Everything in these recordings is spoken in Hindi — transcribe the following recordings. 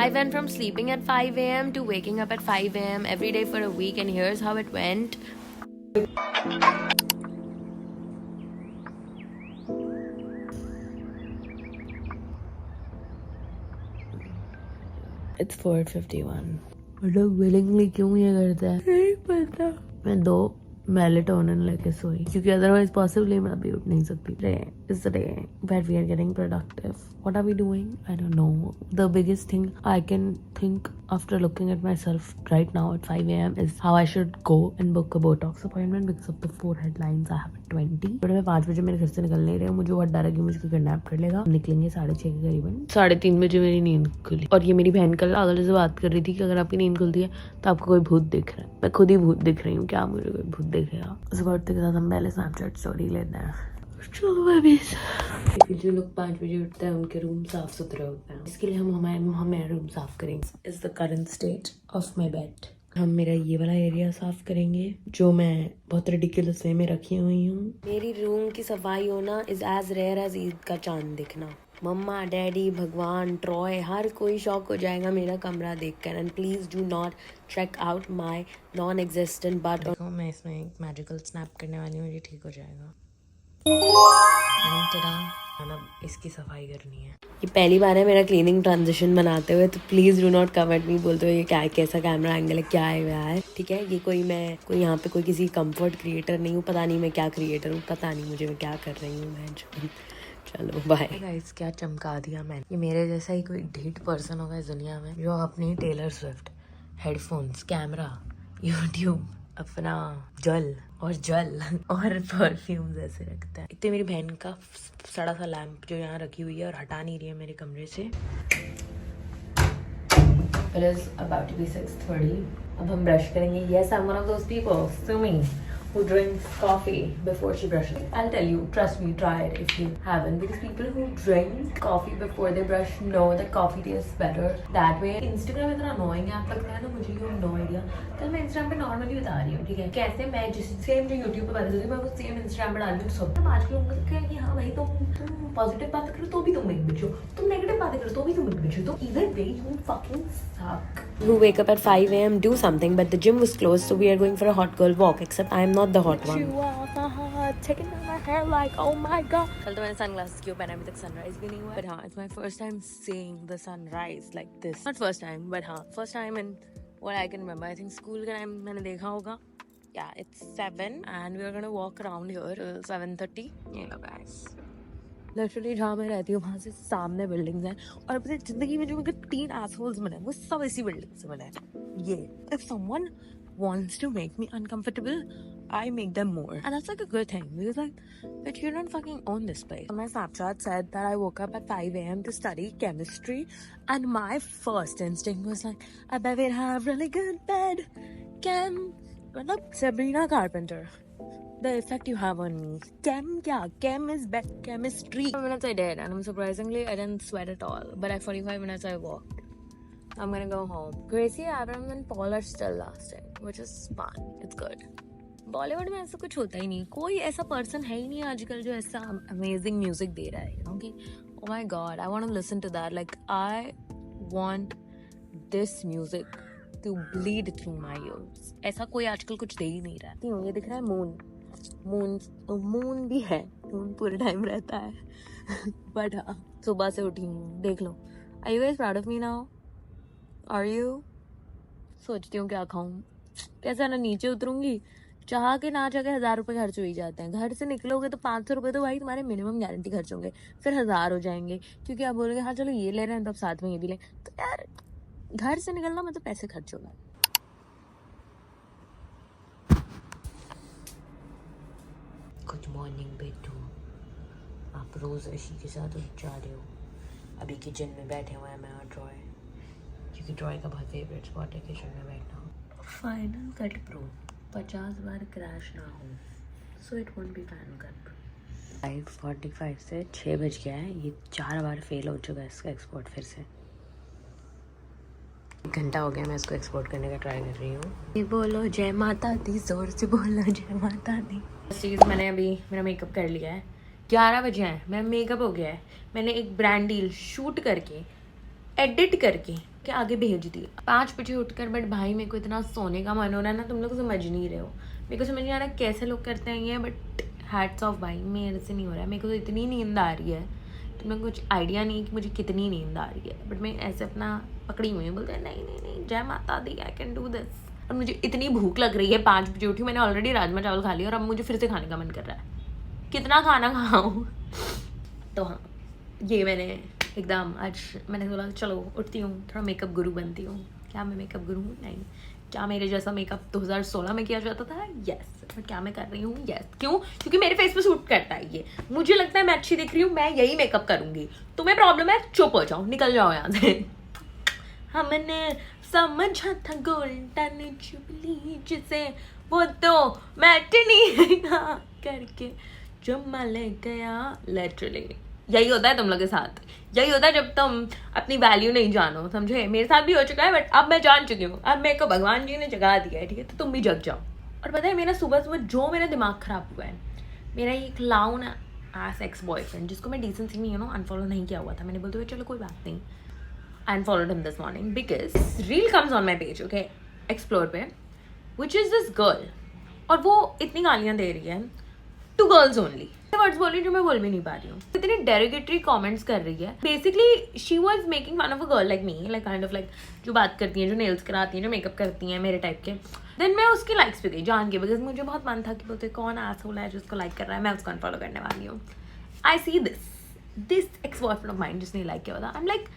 I went from sleeping at 5 a.m. to waking up at 5 a.m. every day for a week, and here's how it went. It's 4:51. लोग willingly क्यों ये करता है नहीं पता। मैं 2 मेलेटोनिन लेके सोई क्योंकि अदरवाइज पॉसिबली मैं अभी उठ नहीं सकती। Is the day that we are getting productive. What are we doing? I don't know. The biggest thing I can think after looking at myself right now at 5 a.m. is how I should go and book a Botox appointment because of the forehead lines I have at 20. But मैं 5 बजे मेरे घर से निकल नहीं रही हूँ। मुझे बहुत डर है कि मुझे किडनैप कर लेगा। निकलेंगे 6:30 के करीबन। 3:30 बजे मेरी नींद खुली और ये मेरी बहन कल पागल से बात कर रही थी कि अगर आपकी नींद खुलती है तो आपको कोई भूत दिख रहा है। मैं खुद ही भूत दिख रही हूँ, क्या मुझे कोई भूत दिखेगा। उस बात के साथ हम पहले स्नैपचैट स्टोरी लेते हैं। जो लोग 5 बजे उठते हैं उनके रूम साफ सुथरे होते हैं, इसके लिए हम मेरा रूम साफ करेंगे। Is the current state of my bed. हम मेरा ये वाला एरिया साफ करेंगे जो मैं बहुत रिडिकुलस वे में रखी हुई हूँ। मेरी रूम की सफाई होना is as rare as Eid का चांद दिखना। मम्मा, डैडी, भगवान, ट्रॉय, हर कोई शॉक हो जाएगा मेरा कमरा देखकर। And please do not check out my non existent butt. मैं इसमें एक मैजिकल स्नैप करने वाली हूँ, ये ठीक हो जाएगा। अब इसकी सफाई करनी है। ये पहली बार है मेरा क्लीनिंग ट्रांजिशन बनाते हुए, तो please do not comment me बोलते हुए ये क्या है, कैसा कैमरा एंगल है, क्या है यार। ठीक है, ये कोई यहाँ पे कोई किसी कंफर्ट क्रिएटर नहीं हूँ। पता नहीं मैं क्या क्रिएटर हूँ, पता नहीं मुझे मैं क्या कर रही हूँ। मैं चलो बाय गाइस। क्या चमका दिया मैंने। ये मेरे जैसा ही कोई ढीठ पर्सन होगा इस दुनिया में जो अपनी Taylor Swift, headphones, camera, YouTube, अपना जल और परफ्यूम्स ऐसे रखता है। इतने मेरी बहन का सड़ा सा लैंप जो यहाँ रखी हुई है और हटा नहीं रही है मेरे कमरे से। It is about to be 6:30. अब हम ब्रश करेंगे। Yes, I'm one of those people, sue me, who drinks coffee before she brushes. I'll tell you, trust me, try it if you haven't. Because people who drink coffee before they brush know that coffee tastes better that way. Instagram इतना annoying ऐप लगता है ना मुझे, you have no idea. कल मैं Instagram पे normally बता रही हूँ, ठीक है, कैसे मैं जिस सेम जो YouTube पे बात करती हूँ मैं वो सेम Instagram पे डाल रही हूँ। सब आजकल लोगों का क्या है कि हाँ भाई तुम पॉजिटिव बात करो तो भी तुम एक बिच हो, तुम नेगेटिव बातें करो तो भी तुम एक बिच हो, तो either way you fucking suck. Who wake up at 5 a.m. do something, but the gym was closed, so we are going for a hot girl walk. Except I am not the hot one. Taking down my hair like oh my god. कल तो मैंने sunglasses क्यों पहना, अभी तक sunrise भी नहीं हुआ। But हाँ, it's my first time seeing the sunrise like this. Not first time, but हाँ, first time in what I can remember. I think school के time मैंने देखा होगा। Yeah, it's 7 and we are gonna walk around here till 7:30. You know guys. Literally जहाँ मैं रहती हूँ वहाँ से सामने बिल्डिंग्स हैं और अपनी जिंदगी में जो मेरे 3 एसहोल्स बने वो सब इसी बिल्डिंग से बने हैं। ये if someone wants to make me uncomfortable, I make them more, and that's like a good thing because like, but you don't fucking own this place. My Snapchat said that I woke up at 5 a.m. to study chemistry, and my first instinct was like, I bet we'd have really good bed, मतलब Sabrina Carpenter. The effect you have on me. Chem is bad. Chemistry. 5 minutes I did, and surprisingly I didn't sweat at all. But at 45 minutes I walked. I'm gonna go home. Gracie Abrams and Paul are still lasting, which is fun. It's good. Bollywood में ऐसा कुछ होता ही नहीं, कोई ऐसा पर्सन है ही नहीं आजकल जो ऐसा अमेजिंग म्यूजिक दे रहा है, क्योंकि oh my god, I want to listen to that. Like I want this music to bleed through my ears. ऐसा कोई आजकल कुछ दे ही नहीं रहा है। ये दिख रहा है मून भी है, मून पूरे टाइम रहता है। बट हाँ, सुबह से उठी हूँ, देख लो। Are you guys proud of me now? Are you? सोचती हूँ क्या खाऊं, कैसे ना नीचे उतरूंगी, चाह के ना चाह के 1000 रुपये खर्च हो ही जाते हैं। घर से निकलोगे तो 500 रुपये तो भाई तुम्हारे मिनिमम गारंटी खर्च होंगे, फिर 1000 हो जाएंगे क्योंकि आप बोलोगे हाँ चलो ये ले रहे हैं तब साथ में ये भी ले। तो यार घर से निकलना मतलब पैसे खर्च होगा। गुड मॉर्निंग बेटू, आप रोज ऋषि के साथ उठ जा रहे हो। अभी किचन में बैठे हुए हैं मैं और ट्रॉय, क्योंकि ट्रॉय का बहुत फेवरेट स्पॉट है किचन में बैठना। फाइनल कट प्रो 50 बार क्रैश ना हो, so it won't be final cut pro. 5:45 से 6 बज गया है, ये 4 बार फेल हो चुका है इसका एक्सपोर्ट। फिर से 1 घंटा हो गया मैं इसको एक्सपोर्ट करने का ट्राई कर रही हूँ। ये बोलो जय माता दी, जोर से बोलो जय माता दी। चीज़ मैंने अभी मेरा मेकअप कर लिया है, 11 बजे हैं, मेरा मेकअप हो गया है। मैंने एक ब्रांड डील शूट करके, एडिट करके, के आगे भेज दी 5 बजे उठकर। बट भाई मेरे को इतना सोने का मन हो रहा है ना, तुम लोग समझ नहीं रहे हो। मेरे को समझ नहीं आ रहा कैसे लोग करते हैं ये, बट हैट्स ऑफ भाई, मेरे से नहीं हो रहा है। मेरे को तो इतनी नींद आ रही है, तुम लोग कुछ आइडिया नहीं कि मुझे कितनी नींद आ रही है। बट मैं ऐसे अपना पकड़ी हुई हूँ, बोलते हैं नहीं नहीं नहीं जय माता दी, आई कैन डू दिस। और मुझे इतनी भूख लग रही है, 5 बजे उठी, मैंने ऑलरेडी राजमा चावल खा लिया और अब मुझे फिर से खाने का मन कर रहा है। कितना खाना खाऊँ? तो हाँ, ये मैंने एकदम आज मैंने बोला चलो उठती हूँ, थोड़ा मेकअप गुरु बनती हूँ। क्या मैं मेकअप गुरु हूँ? नहीं। क्या मेरे जैसा मेकअप 2016 में किया जाता था? यस। बट क्या मैं कर रही हूँ? यस। क्यों? क्योंकि मेरे फेस पे सूट करता है ये। मुझे लगता है मैं अच्छी दिख रही हूँ, मैं यही मेकअप करूँगी। तुम्हें प्रॉब्लम है? चुप हो जाओ, निकल जाओ यहाँ से। हमने समझा था गोल्डन जुबली जिसे, वो तो मैटनी करके जुम्मा ले गया। लिटरली यही होता है तुम लोग के साथ, यही होता है जब तुम अपनी वैल्यू नहीं जानो, समझे? मेरे साथ भी हो चुका है, बट अब मैं जान चुकी हूँ। अब मेरे को भगवान जी ने जगा दिया है, ठीक है? तो तुम भी जग जाओ। और पता है मेरा सुबह सुबह जो मेरा दिमाग खराब हुआ है, मेरा ये क्लाउन एस एक्स बॉयफ्रेंड, जिसको मैं डिसेंसी नहीं अनफॉलो नहीं किया हुआ था, मैंने बोलते हुए चलो कोई बात नहीं, I unfollowed him this morning because reel comes on my page, okay, explore पे, which is this girl, और वो इतनी गालियाँ दे रही है to girls only, वर्ड्स बोल रही जो मैं बोल भी नहीं पा रही हूँ। इतनी डेरोगेटरी कमेंट्स कर रही है। Basically she was making fun of a girl like me, like kind of like जो बात करती हैं, जो नेल्स कराती हैं, जो मेकअप करती हैं, मेरे टाइप के। देन मैं उसके लाइक्स पे गई जान के, बिकॉज मुझे बहुत मन था कि बोलते कौन एसहोल है जो उसको लाइक कर रहा है, मैं उसको अनफॉलो करने वाली हूँ। I see this ex boyfriend of mind जिसने लाइक किया था। I am like,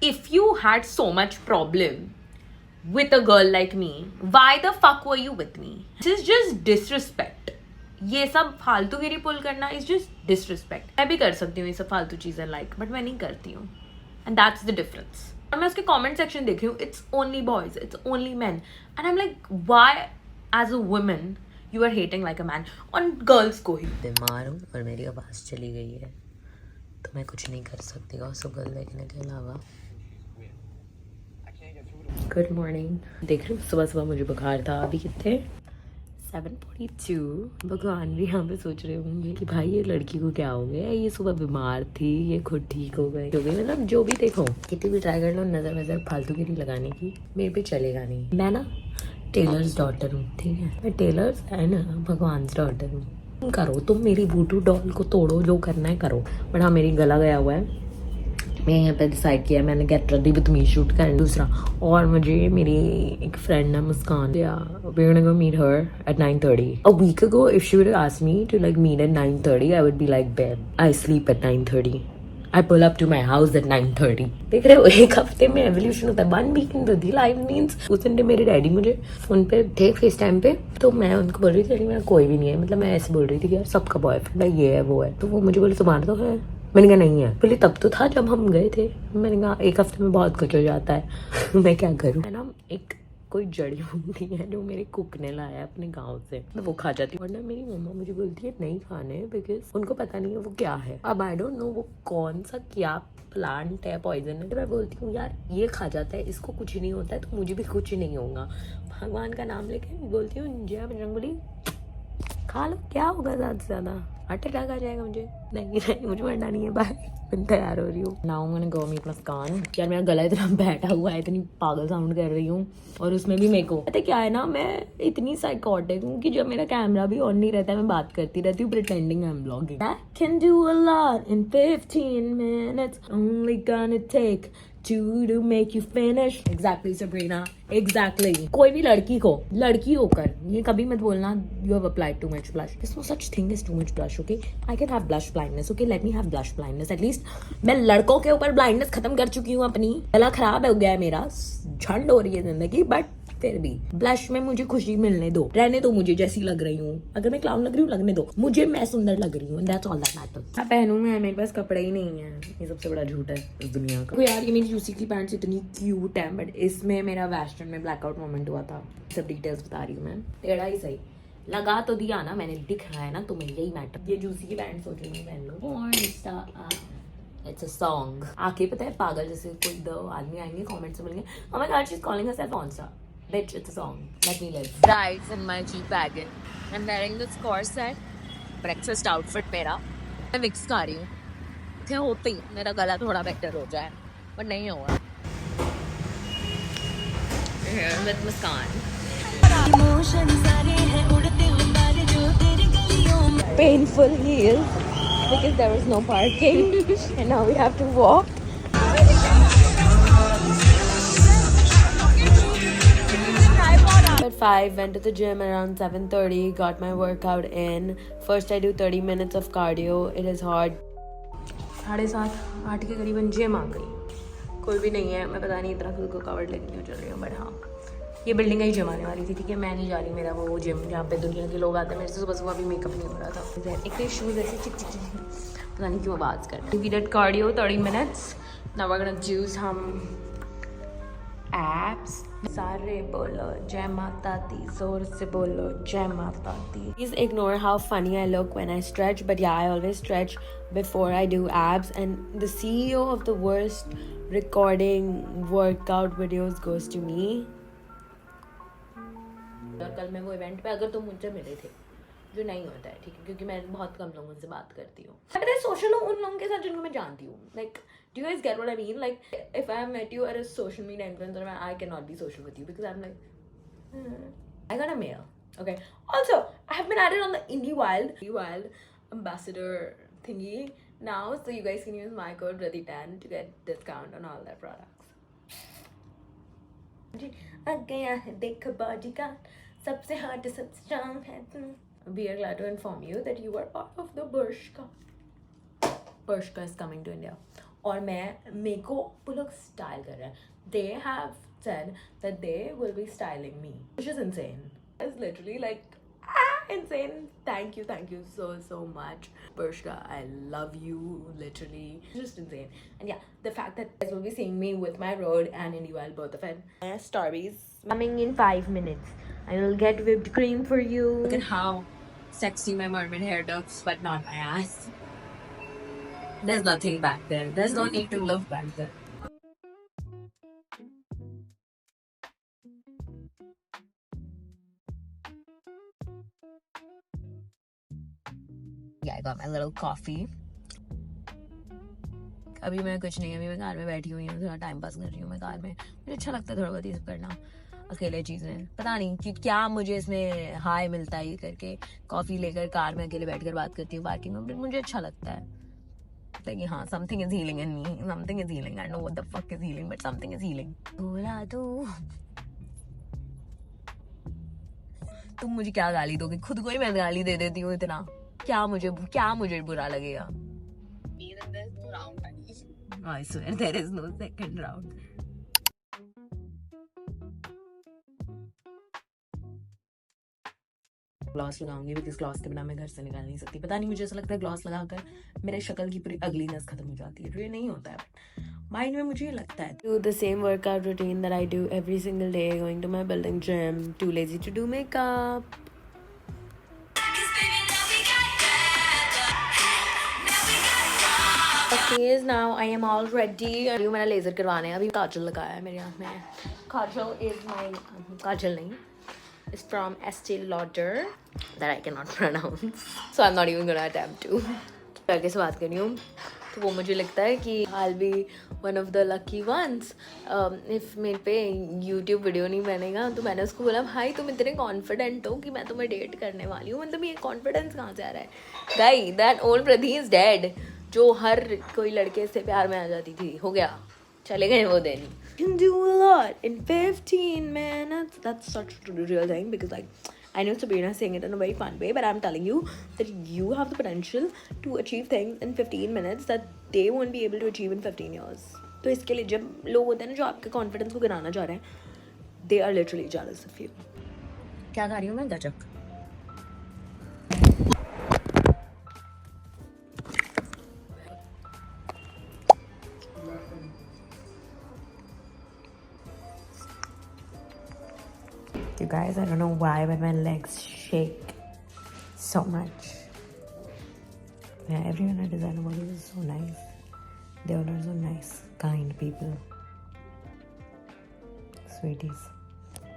if you had so much problem with a girl like me, why the fuck were you with me? This is just disrespect. ये सब फालतूगिरी पुल करना is just disrespect. मैं भी कर सकती हूँ ये सब फालतू चीज़ें like, but मैं नहीं करती हूँ, and that's the difference. और मैं उसके comment section देख रही हूँ, it's only boys, it's only men, and I'm like, why as a woman you are hating like a man on girls को ही? बीमार हूँ और मेरी आवाज़ चली गई है, तो मैं कुछ नहीं कर सकती गॉसिप देखने के अलावा। Good morning. देख रही हूँ सुबह सुबह मुझे बुखार था। अभी कितने 7:42। भगवान भी यहाँ पे सोच रहे होंगे कि भाई ये लड़की को क्या हो गया, ये सुबह बीमार थी, ये खुद ठीक हो गई, मतलब जो भी देखो, कितनी भी ट्राई कर लो नजर वजर फालतू की लगाने की, मेरे पे चलेगा नहीं। मैं ना टेलर्स डॉटर हूँ, ठीक है? मैं टेलर्स है ना भगवान डॉटर हूँ। करो तुम मेरी वूडू डॉल को तोड़ो, जो करना है करो। बट हाँ, मेरी गला गया हुआ है, मैं यहाँ पे डिसाइड किया मैंने get ready with me shoot करना। दूसरा, और मुझे मेरी एक फ्रेंड है मुस्कान, we're gonna go meet her at 9:30. A week ago if she would have asked me to like meet at 9:30, I would be like, babe, I sleep at 9:30. I pull up to my house at 9:30. देख रहे हो, एक हफ्ते में एवोल्यूशन होता है। 1 week in the life means उस दिन मेरे डैडी मुझे फोन पे थे फेस टाइम पे, तो मैं उनको बोल रही थी मेरा कोई भी नहीं है, मतलब मैं ऐसे बोल रही थी कि यार सबका बॉयफ्रेंड है, ये है वो है, तो वो मुझे बोले तुम्हारा तो है। मैंने कहा नहीं है। बोले तब तो था जब हम गए थे। मैंने कहा एक हफ्ते में बहुत कुछ हो जाता है। मैं क्या करूँ? है ना, एक कोई जड़ी बूटी है जो मेरे कुक ने लाया है अपने गांव से, मैं वो खा जाती हूँ। वरना मेरी मम्मा मुझे बोलती है नहीं खाने, बिकॉज उनको पता नहीं है वो क्या है। अब आई डोंट नो वो कौन सा क्या प्लांट है, पॉइजन है। तो मैं बोलती हूँ यार ये खा जाता है, इसको कुछ नहीं होता है, तो मुझे भी कुछ नहीं होगा। भगवान का नाम लेके बोलती हूँ जय बजरंगबली, खा लो, क्या होगा ज़्यादा से ज़्यादा, हार्ट अटैक आ जाएगा मुझे। नहीं मुझे मरना नहीं है, बाय। मैं तैयार हो रही हूँ। नाउ मैंने गो मीट मुस्कान। यार मेरा गला इतना बैठा हुआ है, इतनी पागल साउंड कर रही हूँ, और उसमें भी मेरे को पता क्या है ना, मैं इतनी साइकोटिक हूँ कि जब मेरा कैमरा भी ऑन नहीं रहता है मैं बात करती रहती हूँ, pretending I am blogging. I can do a lot in 15 minutes, only gonna take 2 to make you finish. Exactly Sabrina, exactly. कोई भी लड़की होकर ये कभी मत बोलना you have applied too much blush. There's no such thing as too much blush, okay? I can have blush blindness, okay? Let me have blush blindness. At least मैं लड़कों के ऊपर ब्लाइंडनेस खत्म कर चुकी हूँ अपनी। गला खराब हो गया है मेरा, झंड हो रही है जिंदगी, बट फिर भी ब्लश में मुझे खुशी मिलने दो, रहने दो मुझे जैसी लग रही हूँ। अगर मैं क्लाउन लग रही हूँ लगने दो मुझे, मैं सुंदर लग रही हूँ, दैट्स ऑल दैट मैटर्स। मैं पहनूं, मैं मेरे पास कपड़े ही नहीं है, ये सबसे बड़ा झूठ है इस दुनिया का। यार ये मेरी जूसी की पैंट्स इतनी क्यूट है, बट इसमें मेरा वेस्टर्न में ब्लैकआउट मोमेंट हुआ था। सब डिटेल्स बता रही हूँ मैं, टेढ़ा ही सही लगा तो दिया ना मैंने, दिख रहा है ना तुम्हें, यही मैटर। ये जूसी की पैंट सोच रही हूँ पहन लो। It's a song. आके पता है पागल जैसे कोई दो आदमी आएंगे कमेंट से बोलेंगे oh my god she's calling herself monster. Bitch, it's a song. Let me live. Rides in my G-Wagon. I'm wearing this corset. Breakfast outfit मेरा। मैं विक्स खा रही हूँ। थे होते ही मेरा गला थोड़ा बेटर हो जाए, बट नहीं होगा। here with Muskan. Painful heels because there was no parking and now we have to walk. At 5, went to the gym around 7:30, got my workout in. First I do 30 minutes of cardio. It is hard. 7:30 8 के करीबन जिम आ गई. कोई भी नहीं है. मैं पता नहीं इतना खुद को कवर्ड लेके क्यों चल रही हूँ, बट हाँ ये बिल्डिंग का ही जिम आने वाली थी. ठीक है, मैं नहीं जा रही. मेरा वो जिम जहाँ पे दुनिया के लोग आते हैं. मेरे से सुबह सुबह भी मेकअप नहीं हो रहा था. एक तो शूज़ ऐसे चिक चिक चिक पता नहीं क्यों आवाज़ कर रहे. We did cardio 30 minutes. Now we're gonna do some abs. सारे बोलो जय माता दी, जोर से बोलो जय माता दी. Please ignore how funny I look when I stretch, but yeah, I always stretch before I do abs. And the CEO of the worst recording workout videos goes to me. और कल मैं वो इवेंट पे अगर तुम मुझसे मिले थे, जो नहीं होता है, ठीक है, क्योंकि मैं बहुत कम लोगों से बात करती हूँ. मैं सोशल हूँ उन लोगों के साथ जिनको मैं जानती हूँ. Like, do you guys get what I mean? Like, if I met you at a social media influencer, I cannot be social with you because I'm like, I got a mail. Okay. Also, I have been added on the Indie Wild ambassador thingy now, so you guys can use my code Radhi10 to get discount on all their products. आ गया है देख बॉडीगार्ड, सबसे hot सबसे strong है तुम. We are glad to inform you that you are part of the Bershka. Bershka is coming to India. और मेरे को वो लोग स्टाइल कर रहे हैं. They have said that they will be styling me, which is insane. It's literally like insane. Thank you so much, Bershka. I love you, literally. It's just insane. And yeah, the fact that you guys will be seeing me with my road and IndieWild, both of it. Starbies coming in 5 minutes. I will get whipped cream for you. Look at how sexy my mermaid hair looks, but not my ass. There's nothing back there. There's no need to look back there. Yeah, I got my little coffee. अभी मैं कुछ नहीं, अभी मैं कार में बैठी हुई हूँ, थोड़ा टाइम पास कर रही हूँ मैं कार में. मुझे अच्छा लगता है थोड़ा बहुत ये सब करना, अकेले चीज़ें. पता नहीं कि क्या मुझे इसमें हाई मिलता है ये करके. कॉफ़ी लेकर कार में अकेले बैठकर बात करती हूँ पार्किंग में, मुझे अच्छा लगता है. Like, हाँ, something is healing in me. Something is healing. I don't know what the fuck is healing, but something is healing. बोला तो तुम मुझे क्या गाली दोगे? खुद को ही मैं गाली दे देती हूँ इतना. क्या मुझे बुरा लगेगा? I swear there is no second round. Gloss लगाऊंगी बिकॉज ग्लॉस के बिना मैं घर से निकल नहीं सकती. पता नहीं, मुझे ऐसा लगता है ग्लॉस लगाकर मेरे शक्ल की पूरी अगलीनेस खत्म हो जाती है. ये नहीं होता है, माइंड में मुझे ये लगता है. Do the same workout routine that I do every single day, going to my building gym. Too lazy to do makeup. Okay, now I am all ready. अभी मैंने लेजर करवाने हैं. अभी काजल लगाया है मेरी आँख में. काजल is my काजल नहीं. It's from Estee Lauder that I cannot pronounce, so I'm not even gonna attempt to. लड़के से बात करनी हूँ तो वो मुझे लगता है कि I'll be one of the lucky ones. If मेरे पे YouTube वीडियो नहीं बनेगा तो मैंने उसको बोला भाई तुम इतने कॉन्फिडेंट हो कि मैं तुम्हें डेट करने वाली हूँ. मतलब ये कॉन्फिडेंस कहाँ से आ रहा है? गाई दैट ओल्ड प्रधी इज डेड, जो हर कोई लड़के से प्यार में आ जाती थी. हो गया, चले गए वो दिन. Can do a lot in 15 minutes. That's such a real thing because like I know Sabrina saying it in a very fun way, but I'm telling you that you have the potential to achieve things in 15 minutes that they won't be able to achieve in 15 years. तो इसके लिए जब लोग होते हैं ना जो आपके कॉन्फिडेंस को गिराना चाह रहे हैं, they are literally jealous of you. क्या खा रही हूँ मैं? Gachak. You guys, I don't know why, but my legs shake so much. Yeah, everyone at Designer Body is so nice. They all are so nice, kind people. Sweeties.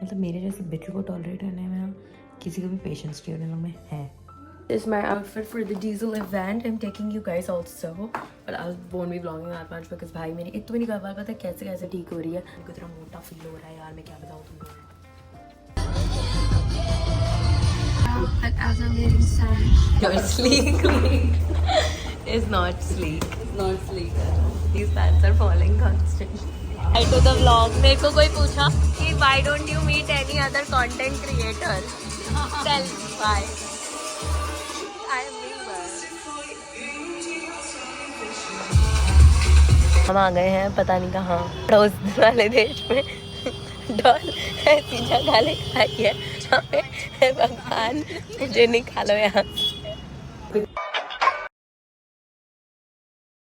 मतलब मेरे जैसे बिच्छू को टॉलरेट करने में किसी को भी पेशेंस की उन लोगों में है. This is my outfit for the Diesel event. I'm taking you guys also, but I won't be vlogging that much because भाई मेरी इतनी गवाल पता है कैसे ठीक हो रही है. मेरे को इतना मोटा फील हो रहा है यार, मैं क्या बताऊँ तुमको. As I'm wearing sandals. You're sleek. It's not sleek. It's not sleek. These pants are falling constantly. I to the vlog. मेरे को कोई पूछा कि why don't you meet any other content creator? Tell me why. I am being bad. हम आ गए हैं पता नहीं कहाँ, पड़ोस वाले देश में. डॉल ऐसी जगह ले आई है जहाँ पे भगवान मुझे निकालो यहाँ.